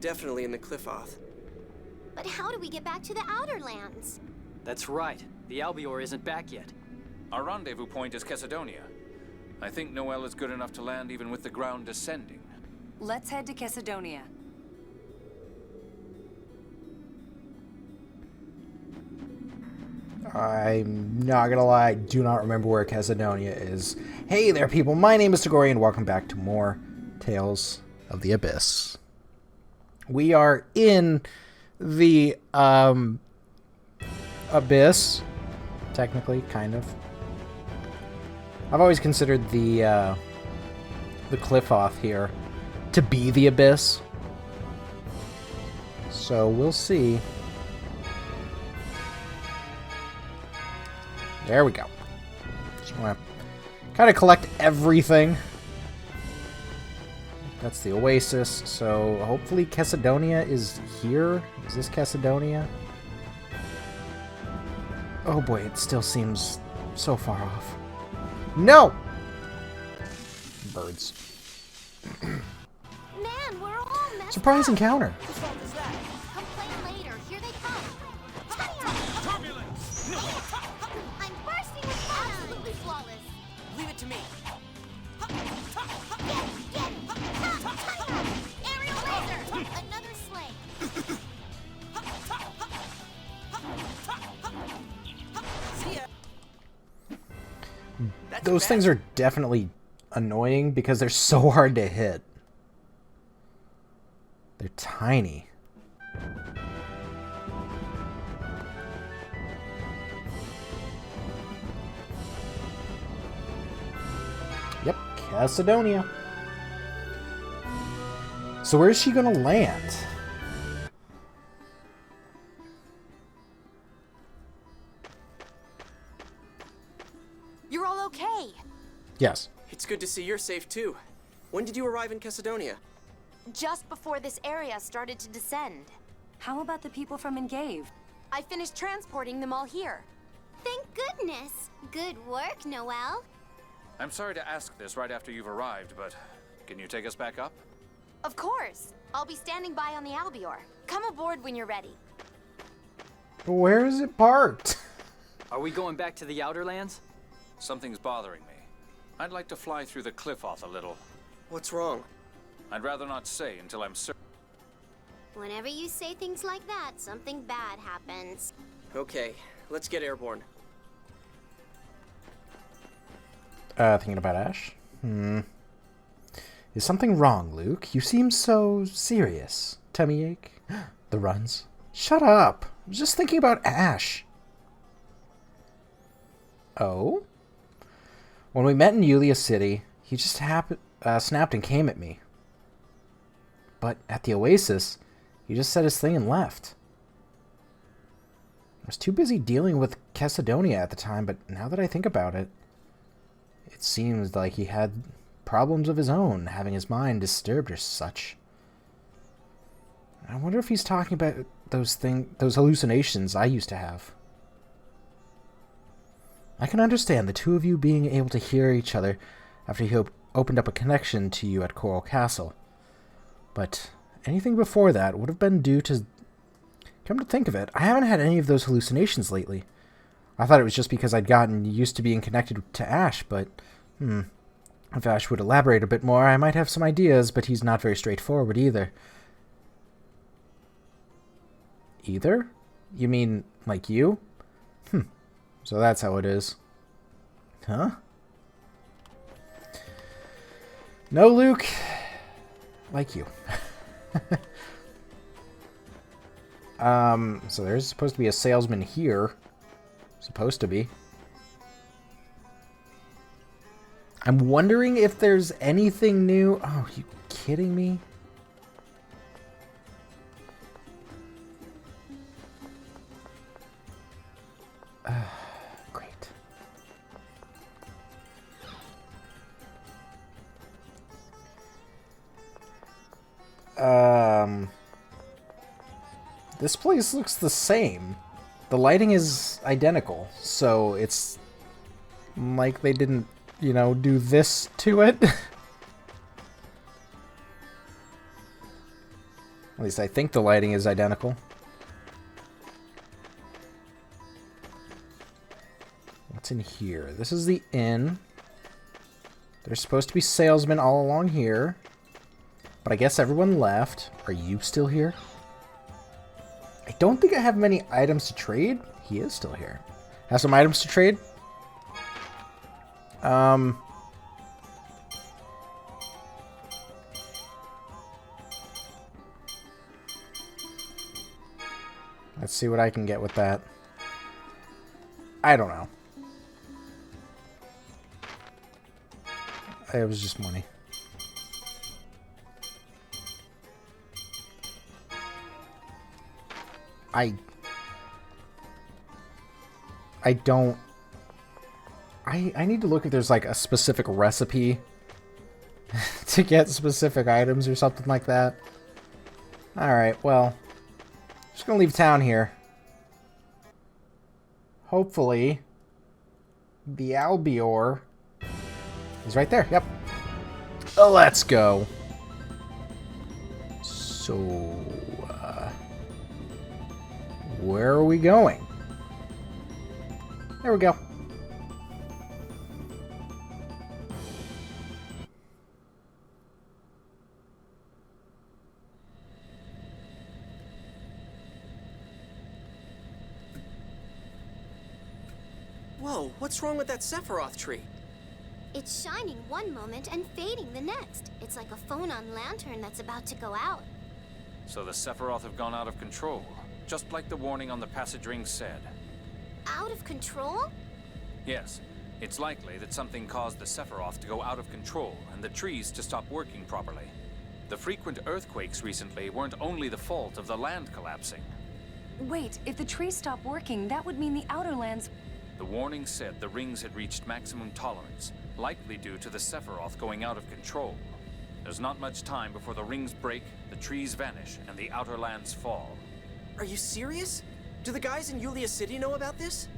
Definitely in the Qliphoth. But how do we get back to the Outer Lands? That's right. The Albior isn't back yet. Our rendezvous point is Kessadonia. I think Noel is good enough to land even with the ground descending. Let's head to Kessadonia. I'm not gonna lie, I do not remember where Kessadonia is. Hey there, people. My name is Tagori, and welcome back to more Tales of the Abyss. We are in the Abyss, technically, kind of. I've always considered the Qliphoth here to be the Abyss, so we'll see. There we go. Just want to kind of collect everything. That's the Oasis, so hopefully Kessadonia is here. Is this Kessadonia? Oh boy, it still seems so far off. No! Birds. Man, we're all messed Surprise up. encounter. Whose fault is that? Complain later. Here they come. I'm bursting with fun. Absolutely flawless. Leave it to me. Aerial laser. Another slay. See ya. Those things are definitely annoying because they're so hard to hit. They're tiny. Yep, Kessadonia. So where's she gonna land? You're all okay. Yes. It's good to see you're safe too. When did you arrive in Kessadonia? Just before this area started to descend. How about the people from Engave? I finished transporting them all here. Thank goodness. Good work, Noel. I'm sorry to ask this right after you've arrived, but can you take us back up? Of course. I'll be standing by on the Albior. Come aboard when you're ready. Where is it parked? Are we going back to the Outer Lands? Something's bothering me. I'd like to fly through the Qliphoth a little. What's wrong? I'd rather not say until I'm certain. Whenever you say things like that, something bad happens. Okay, let's get airborne. Thinking about Ash? Is something wrong, Luke? You seem so serious. Tummy ache? The runs? Shut up. I was just thinking about Ash. Oh? When we met in Yulia City, he just snapped and came at me. But at the Oasis, he just said his thing and left. I was too busy dealing with Kessadonia at the time, but now that I think about it, it seems like he had problems of his own, having his mind disturbed or such. I wonder if he's talking about those hallucinations I used to have. I can understand the two of you being able to hear each other after he opened up a connection to you at Coral Castle. But anything before that would have been due to... Come to think of it, I haven't had any of those hallucinations lately. I thought it was just because I'd gotten used to being connected to Ash, but... If Ash would elaborate a bit more, I might have some ideas, but he's not very straightforward either. Either? You mean, like you? So that's how it is. Huh? No, Luke. Like you. So there's supposed to be a salesman here. Supposed to be. I'm wondering if there's anything new. Oh, you kidding me? Great. This place looks the same. The lighting is identical, so it's like they didn't, you know, do this to it. At least I think the lighting is identical. What's in here? This is the inn. There's supposed to be salesmen all along here. But I guess everyone left. Are you still here? I don't think I have many items to trade. He is still here. Have some items to trade? Let's see what I can get with that. I don't know. It was just money. I don't... I need to look if there's like a specific recipe to get specific items or something like that. Alright, well... Just gonna leave town here. Hopefully... the Albior is right there. Yep. Let's go. So... where are we going? There we go. Whoa, what's wrong with that Sephiroth tree? It's shining one moment and fading the next. It's like a phone-on lantern that's about to go out. So the Sephiroth have gone out of control, just like the warning on the passage ring said. Out of control? Yes, it's likely that something caused the Sephiroth to go out of control and the trees to stop working properly. The frequent earthquakes recently weren't only the fault of the land collapsing. Wait, if the trees stop working, that would mean the Outer Lands... The warning said the rings had reached maximum tolerance, likely due to the Sephiroth going out of control. There's not much time before the rings break, the trees vanish, and the Outer Lands fall. Are you serious? Do the guys in Yulia City know about this?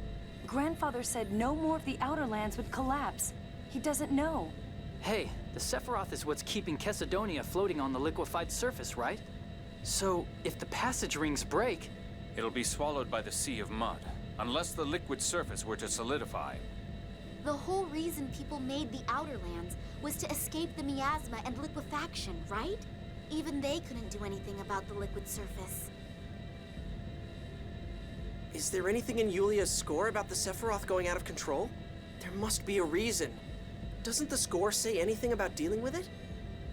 Grandfather said no more of the Outer Lands would collapse. He doesn't know. Hey, the Sephiroth is what's keeping Chesedonia floating on the liquefied surface, right? So, if the passage rings break... It'll be swallowed by the sea of mud, unless the liquid surface were to solidify. The whole reason people made the Outer Lands was to escape the miasma and liquefaction, right? Even they couldn't do anything about the liquid surface. Is there anything in Yulia's score about the Sephiroth going out of control? There must be a reason. Doesn't the score say anything about dealing with it?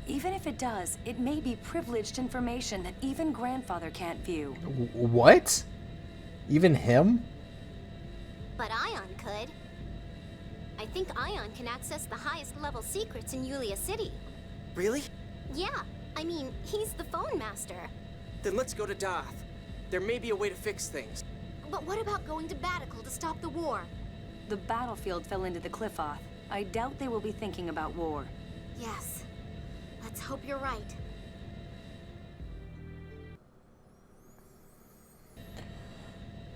Even if it does, it may be privileged information that even Grandfather can't view. What? Even him? But Ion could. I think Ion can access the highest level secrets in Yulia City. Really? Yeah, I mean, he's the phone master. Then let's go to Darth. There may be a way to fix things. But what about going to Batical to stop the war? The battlefield fell into the Cliffoth. I doubt they will be thinking about war. Yes. Let's hope you're right.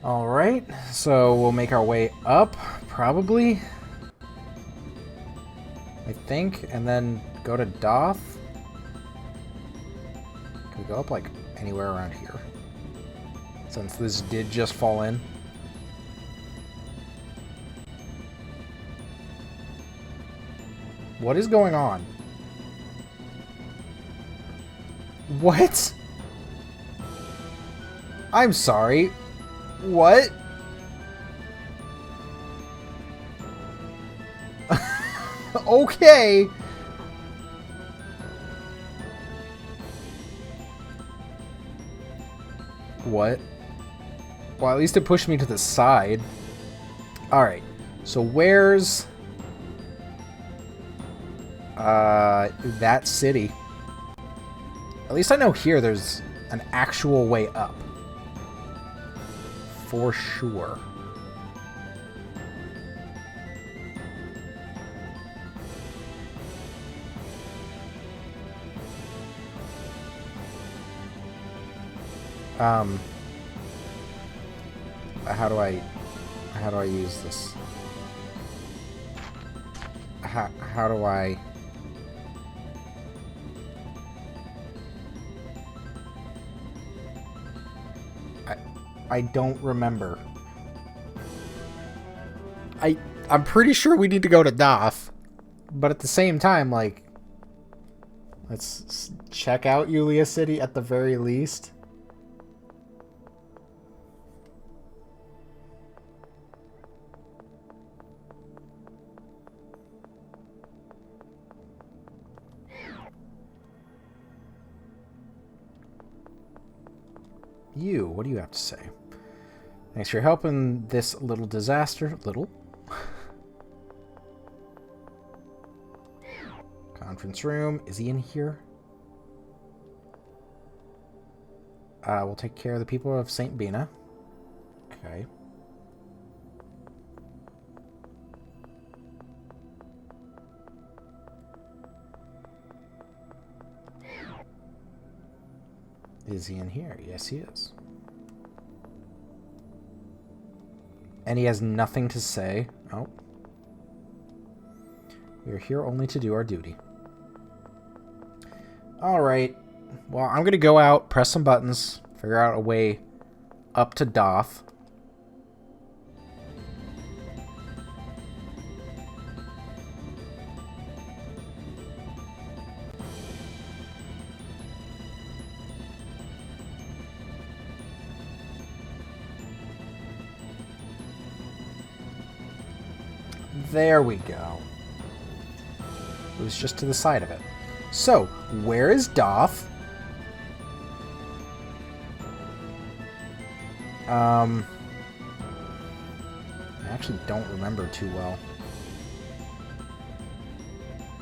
Alright, so we'll make our way up, probably. I think, and then go to Doth. Can we go up, like, anywhere around here? Since this did just fall in. What is going on? What? I'm sorry. What? Okay. What? Well, at least it pushed me to the side. Alright. So where's... that city? At least I know here there's an actual way up. For sure. How do I use this? How do I... I don't remember. I'm pretty sure we need to go to Doth. But at the same time, like, let's check out Yulia City at the very least. You, what do you have to say? Thanks for your help in this little disaster. Little? Conference room. Is he in here? We'll take care of the people of St. Bina. Okay. Is he in here? Yes, he is. And he has nothing to say. Oh. We are here only to do our duty. Alright. Well, I'm going to go out, press some buttons, figure out a way up to Doth. There we go. It was just to the side of it. So, where is Doth? I actually don't remember too well.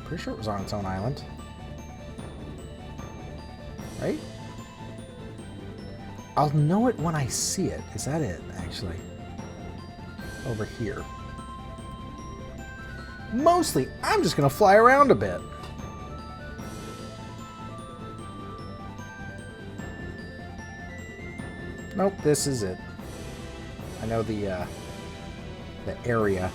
Pretty sure it was on its own island. Right? I'll know it when I see it. Is that it, actually? Over here. Mostly, I'm just going to fly around a bit. Nope, this is it. I know the area.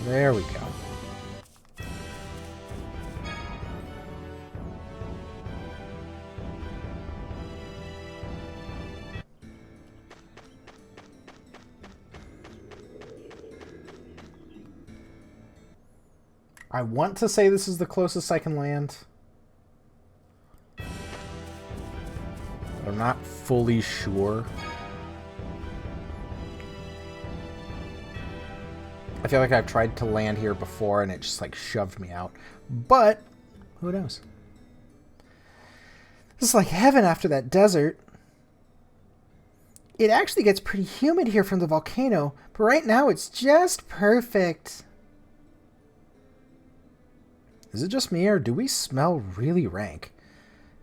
There we go. I want to say this is the closest I can land. But I'm not fully sure. I feel like I've tried to land here before and it just like shoved me out. But who knows? This is like heaven after that desert. It actually gets pretty humid here from the volcano, but right now it's just perfect. Is it just me, or do we smell really rank?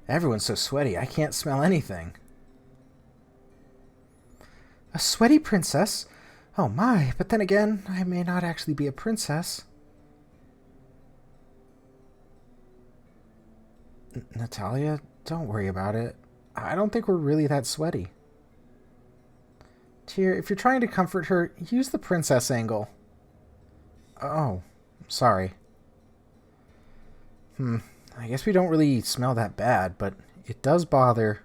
Everyone's so sweaty, I can't smell anything. A sweaty princess? Oh my, but then again, I may not actually be a princess. Natalia, don't worry about it. I don't think we're really that sweaty. Tyr, if you're trying to comfort her, use the princess angle. Oh, sorry. I guess we don't really smell that bad, but it does bother.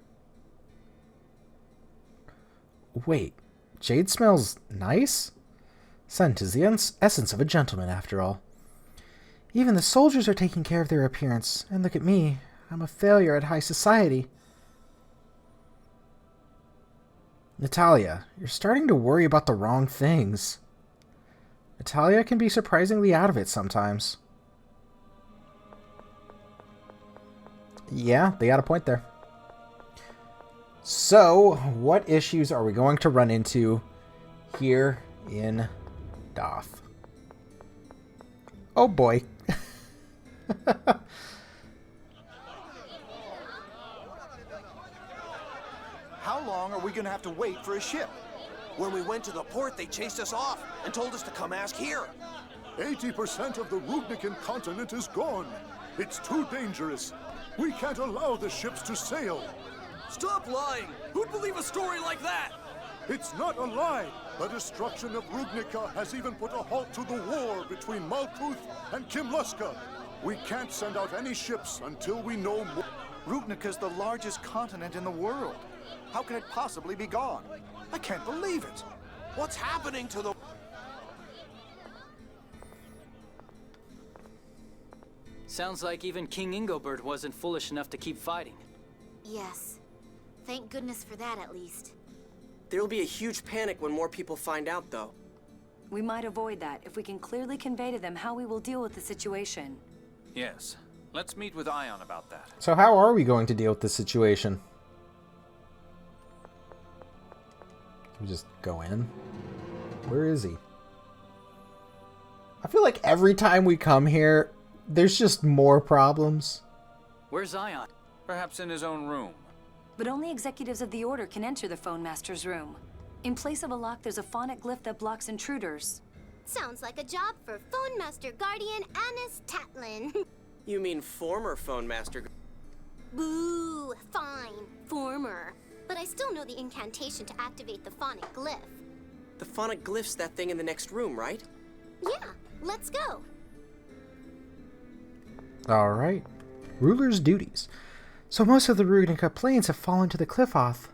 Wait, Jade smells nice? Scent is the essence of a gentleman, after all. Even the soldiers are taking care of their appearance, and look at me, I'm a failure at high society. Natalia, you're starting to worry about the wrong things. Natalia can be surprisingly out of it sometimes. Yeah, they got a point there. So, what issues are we going to run into here in Doth? Oh boy. How long are we gonna have to wait for a ship? When we went to the port, they chased us off and told us to come ask here. 80% of the Rudnikin continent is gone. It's too dangerous. We can't allow the ships to sail. Stop lying! Who'd believe a story like that? It's not a lie. The destruction of Rudnica has even put a halt to the war between Malkuth and Kimluska. We can't send out any ships until we know more. Rudnika's the largest continent in the world. How can it possibly be gone? I can't believe it. What's happening to the... Sounds like even King Ingobert wasn't foolish enough to keep fighting. Yes. Thank goodness for that, at least. There'll be a huge panic when more people find out, though. We might avoid that if we can clearly convey to them how we will deal with the situation. Yes. Let's meet with Ion about that. So how are we going to deal with this situation? Can we just go in? Where is he? I feel like every time we come here, there's just more problems. Where's Ion? Perhaps in his own room. But only executives of the Order can enter the Phone Master's room. In place of a lock, there's a phonic glyph that blocks intruders. Sounds like a job for Phone Master Guardian Anis Tatlin. You mean former Phone Master? Boo, fine, former. But I still know the incantation to activate the phonic glyph. The phonic glyph's that thing in the next room, right? Yeah, let's go. Alright. Ruler's duties. So most of the Rudnika planes have fallen to the Qliphoth.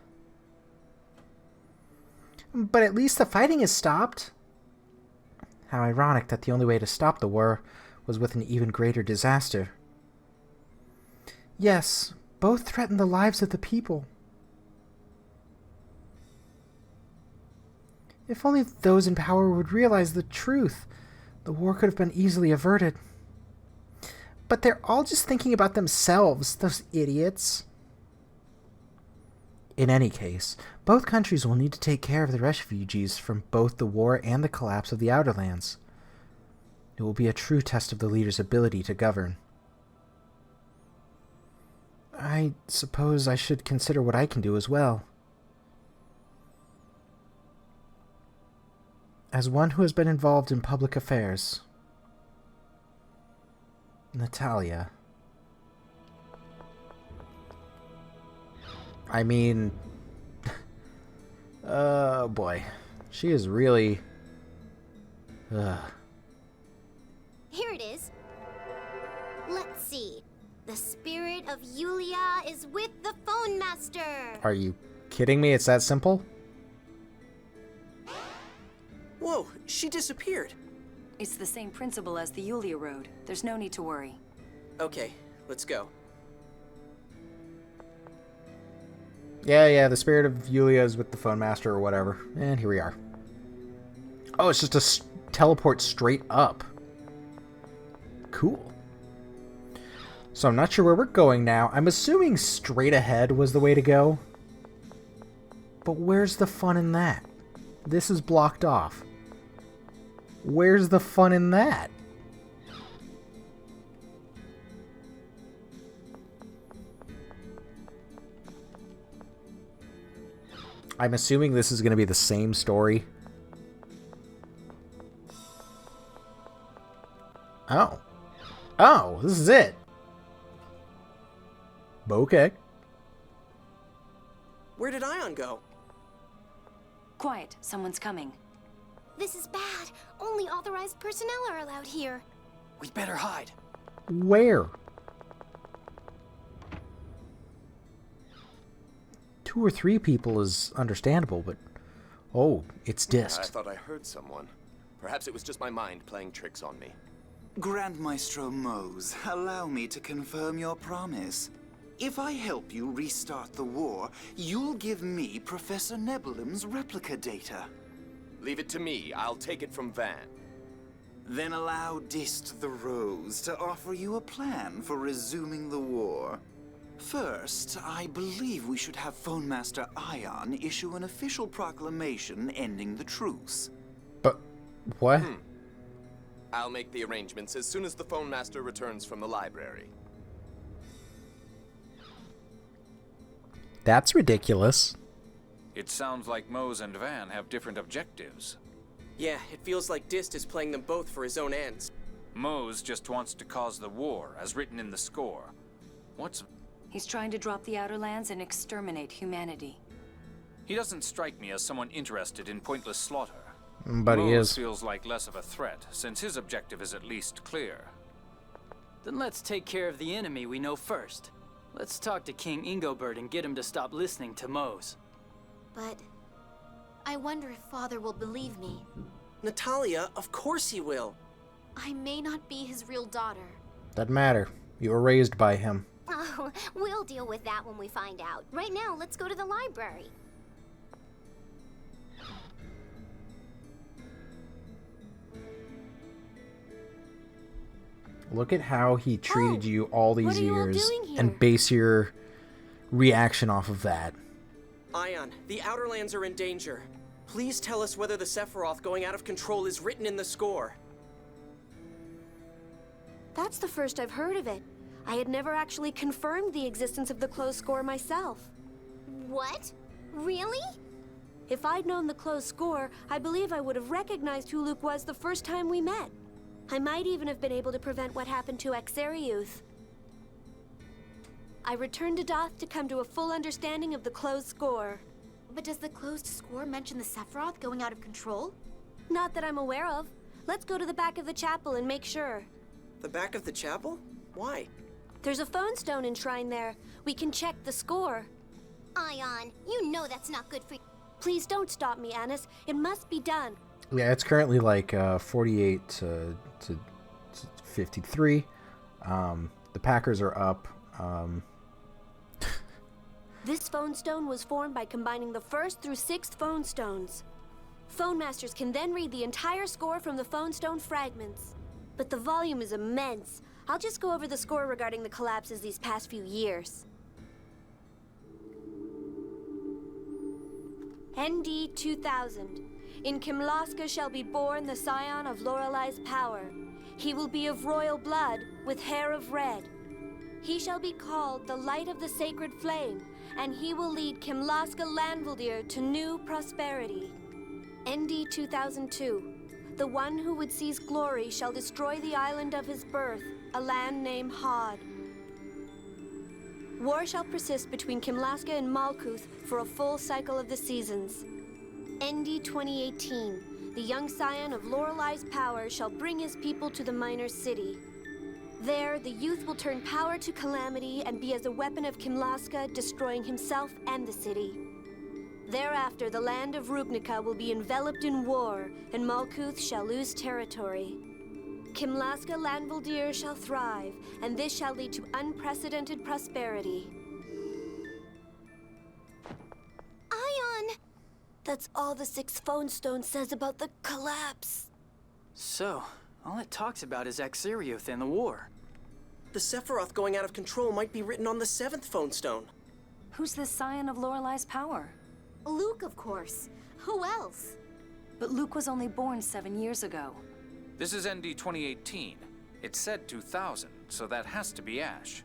But at least the fighting is stopped. How ironic that the only way to stop the war was with an even greater disaster. Yes, both threaten the lives of the people. If only those in power would realize the truth, the war could have been easily averted. But they're all just thinking about themselves, those idiots. In any case, both countries will need to take care of the refugees from both the war and the collapse of the Outer Lands. It will be a true test of the leader's ability to govern. I suppose I should consider what I can do as well. As one who has been involved in public affairs, Natalia. I mean, oh boy, she is really, Here it is. Let's see. The spirit of Yulia is with the Phone Master. Are you kidding me? It's that simple? Whoa, she disappeared. It's the same principle as the Yulia Road. There's no need to worry. Okay, let's go. Yeah, the spirit of Yulia is with the Phone Master or whatever. And here we are. Oh, it's just a teleport straight up. Cool. So I'm not sure where we're going now. I'm assuming straight ahead was the way to go. But where's the fun in that? This is blocked off. Where's the fun in that? I'm assuming this is going to be the same story. Oh. Oh, this is it. Okay. Where did Ion go? Quiet, someone's coming. This is bad. Only authorized personnel are allowed here. We'd better hide. Where? 2 or 3 people is understandable, but... Oh, it's Dist. I thought I heard someone. Perhaps it was just my mind playing tricks on me. Grand Maestro Mose, allow me to confirm your promise. If I help you restart the war, you'll give me Professor Nebulim's replica data. Leave it to me. I'll take it from Van. Then allow Dist the Rose to offer you a plan for resuming the war. First, I believe we should have Phone Master Ion issue an official proclamation ending the truce. But what? I'll make the arrangements as soon as the Phone Master returns from the library. That's ridiculous. It sounds like Mose and Van have different objectives. Yeah, it feels like Dist is playing them both for his own ends. Mose just wants to cause the war, as written in the score. He's trying to drop the Outer Lands and exterminate humanity. He doesn't strike me as someone interested in pointless slaughter. But Mose he is. feels like less of a threat, since his objective is at least clear. Then let's take care of the enemy we know first. Let's talk to King Ingobert and get him to stop listening to Mose. But I wonder if Father will believe me. Natalia, of course he will. I may not be his real daughter. Doesn't matter. You were raised by him. Oh, we'll deal with that when we find out. Right now, let's go to the library. Look at how he treated you all these what are you all years doing here? and base your reaction off of that. Ion, the Outer Lands are in danger. Please tell us whether the Sephiroth going out of control is written in the score. That's the first I've heard of it. I had never actually confirmed the existence of the closed score myself. What? Really? If I'd known the closed score, I believe I would have recognized who Luke was the first time we met. I might even have been able to prevent what happened to Axariuth. I returned to Doth to come to a full understanding of the closed score. But does the closed score mention the Sephiroth going out of control? Not that I'm aware of. Let's go to the back of the chapel and make sure. The back of the chapel? Why? There's a phone stone enshrined there. We can check the score. Ion, you know that's not good for you. Please don't stop me, Anis. It must be done. Yeah, it's currently like 48 to 53. The Packers are up. This phone stone was formed by combining the 1st through 6th phone stones. Phone masters can then read the entire score from the phone stone fragments. But the volume is immense. I'll just go over the score regarding the collapses these past few years. ND 2000. In Kimlaska shall be born the scion of Lorelei's power. He will be of royal blood, with hair of red. He shall be called the Light of the Sacred Flame, and he will lead Kimlaska Lanvaldir to new prosperity. ND 2002. The one who would seize glory shall destroy the island of his birth, a land named Hod. War shall persist between Kimlaska and Malkuth for a full cycle of the seasons. ND 2018. The young scion of Lorelei's power shall bring his people to the minor city. There, the youth will turn power to calamity and be as a weapon of Kimlaska, destroying himself and the city. Thereafter, the land of Rubnica will be enveloped in war, and Malkuth shall lose territory. Kimlaska Lanvaldir shall thrive, and this shall lead to unprecedented prosperity. Ion! That's all the 6th phone stone says about the collapse. So, all it talks about is Axariuth and the war. The Sephiroth going out of control might be written on the 7th phone stone. Who's the scion of Lorelei's power? Luke, of course. Who else? But Luke was only born 7 years ago. This is ND 2018. It said 2000, so that has to be Ash.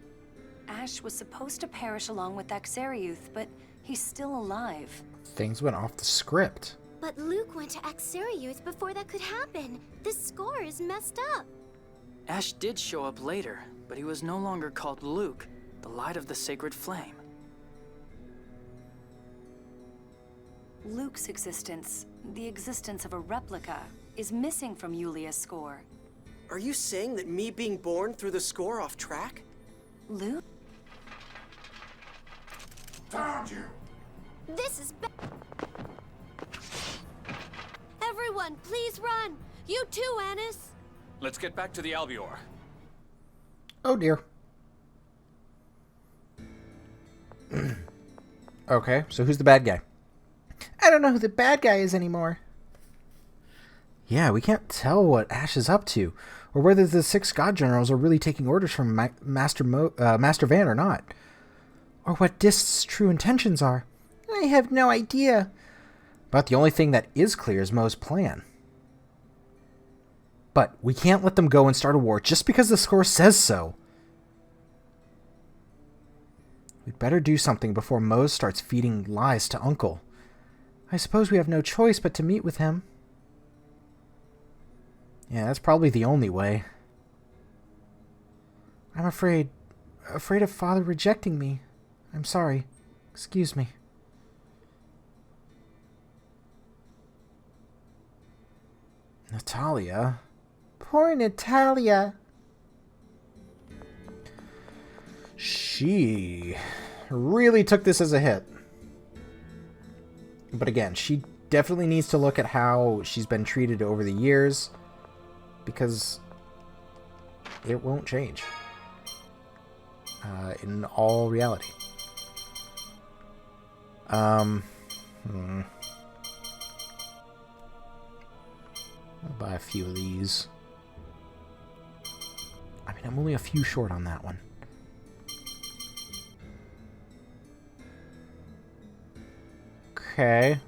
Ash was supposed to perish along with Axariuth, but he's still alive. Things went off the script. But Luke went to Axariuth before that could happen. This score is messed up. Ash did show up later, but he was no longer called Luke, the Light of the Sacred Flame. Luke's existence, the existence of a replica, is missing from Yulia's score. Are you saying that me being born threw the score off track? Luke? Found you! This is Everyone, please run! You too, Anis! Let's get back to the Albior. Oh dear. Okay, so who's the bad guy? I don't know who the bad guy is anymore. Yeah, we can't tell what Ash is up to, or whether the 6 God Generals are really taking orders from Master Van or not, or what Dist's true intentions are. I have no idea. But the only thing that is clear is Mo's plan. But we can't let them go and start a war just because the score says so. We'd better do something before Mose starts feeding lies to Uncle. I suppose we have no choice but to meet with him. Yeah, that's probably the only way. I'm afraid of Father rejecting me. I'm sorry. Excuse me. Natalia. Poor Natalia. She really took this as a hit. But again, she definitely needs to look at how she's been treated over the years, because it won't change in all reality. I'll buy a few of these. I mean, I'm only a few short on that one. Okay.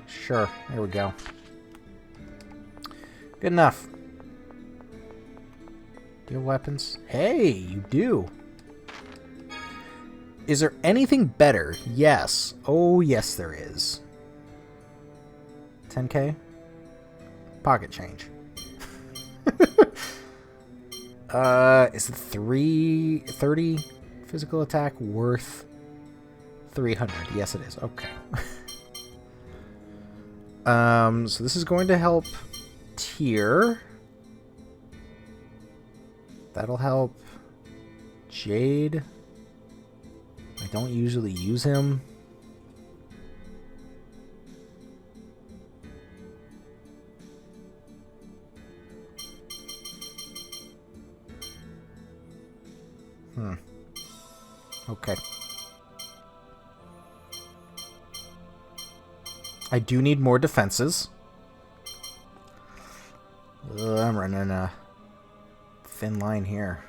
Sure, there we go. Good enough. Do you have weapons? Hey, you do. Is there anything better? Yes. Oh, yes, there is. 10k? Pocket change. Is the 330 physical attack worth 300? Yes, it is. Okay. So this is going to help Tyr. That'll help Jade. I don't usually use him. Okay. I do need more defenses. I'm running a thin line here.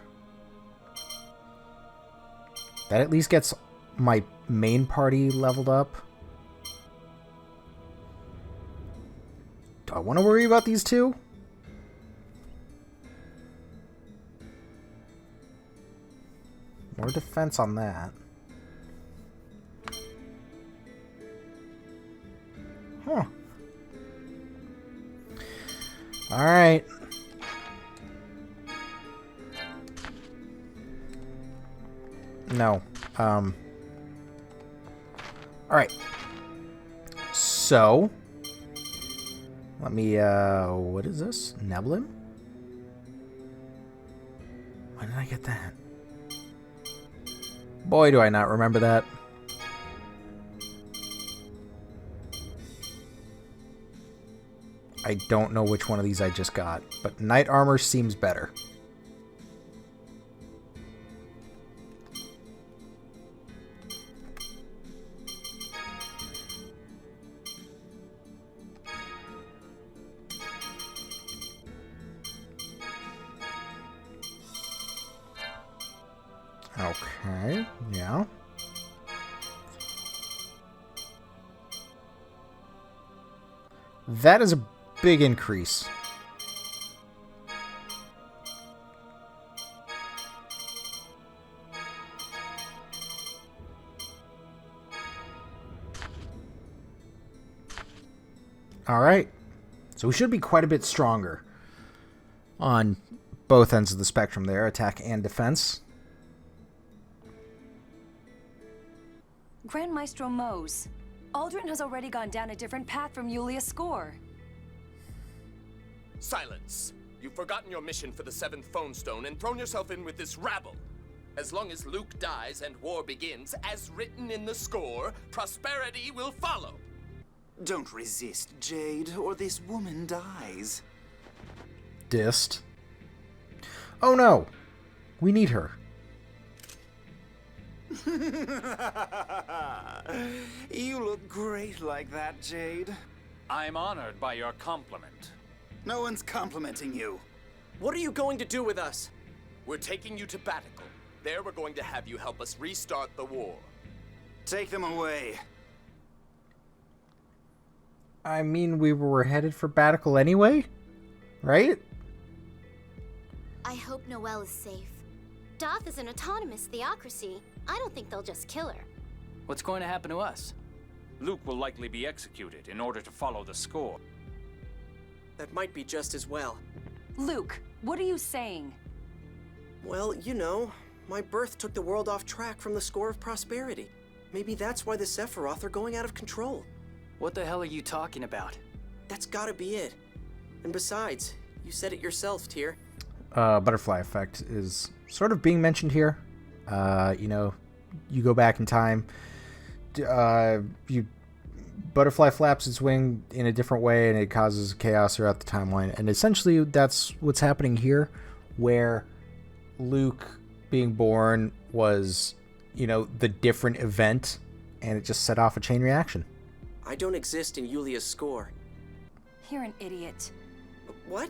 That at least gets my main party leveled up. Do I want to worry about these two? More defense on that. Huh. Alright. No. Alright. So. Let me, what is this? Neblin? When did I get that? Boy, do I not remember that. I don't know which one of these I just got, but Knight Armor seems better. Okay, yeah. That is a big increase. All right. So we should be quite a bit stronger on both ends of the spectrum there, attack and defense. Grand Maestro Mose, Aldrin has already gone down a different path from Yulia's score. Silence! You've forgotten your mission for the 7th Phone Stone and thrown yourself in with this rabble. As long as Luke dies and war begins, as written in the score, prosperity will follow. Don't resist, Jade, or this woman dies. Dist. Oh no! We need her. You look great like that, Jade. I'm honored by your compliment. No one's complimenting you. What are you going to do with us? We're taking you to Batical. There we're going to have you help us restart the war. Take them away. I mean, we were headed for Batical anyway, right? I hope Noelle is safe. Doth is an autonomous theocracy. I don't think they'll just kill her. What's going to happen to us? Luke will likely be executed in order to follow the score. That might be just as well. Luke, what are you saying? Well, you know, my birth took the world off track from the score of prosperity. Maybe that's why the Sephiroth are going out of control. What the hell are you talking about? That's gotta be it. And besides, you said it yourself, Tyr. butterfly effect is sort of being mentioned here. You know, you go back in time, butterfly flaps its wing in a different way, and it causes chaos throughout the timeline. And essentially, that's what's happening here, where Luke being born was, you know, the different event, and it just set off a chain reaction. I don't exist in Yulia's score. You're an idiot. What?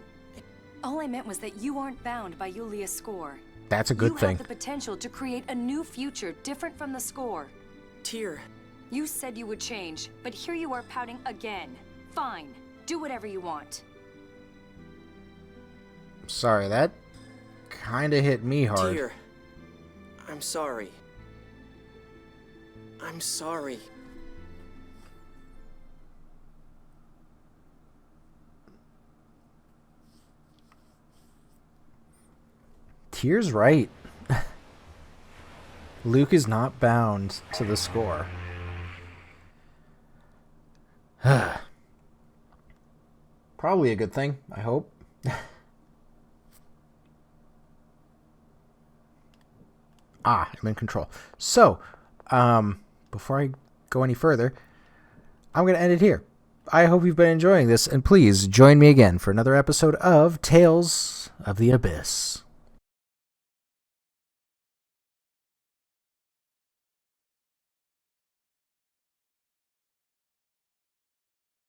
All I meant was that you aren't bound by Yulia's score. That's a good thing. You have the potential to create a new future different from the score. Tyr. You said you would change, but here you are pouting again. Fine. Do whatever you want. Sorry, that kind of hit me hard. Tyr. I'm sorry. I'm sorry. Tyr's right. Luke is not bound to the score. Probably a good thing, I hope. I'm in control. So, before I go any further, I'm going to end it here. I hope you've been enjoying this, and please join me again for another episode of Tales of the Abyss.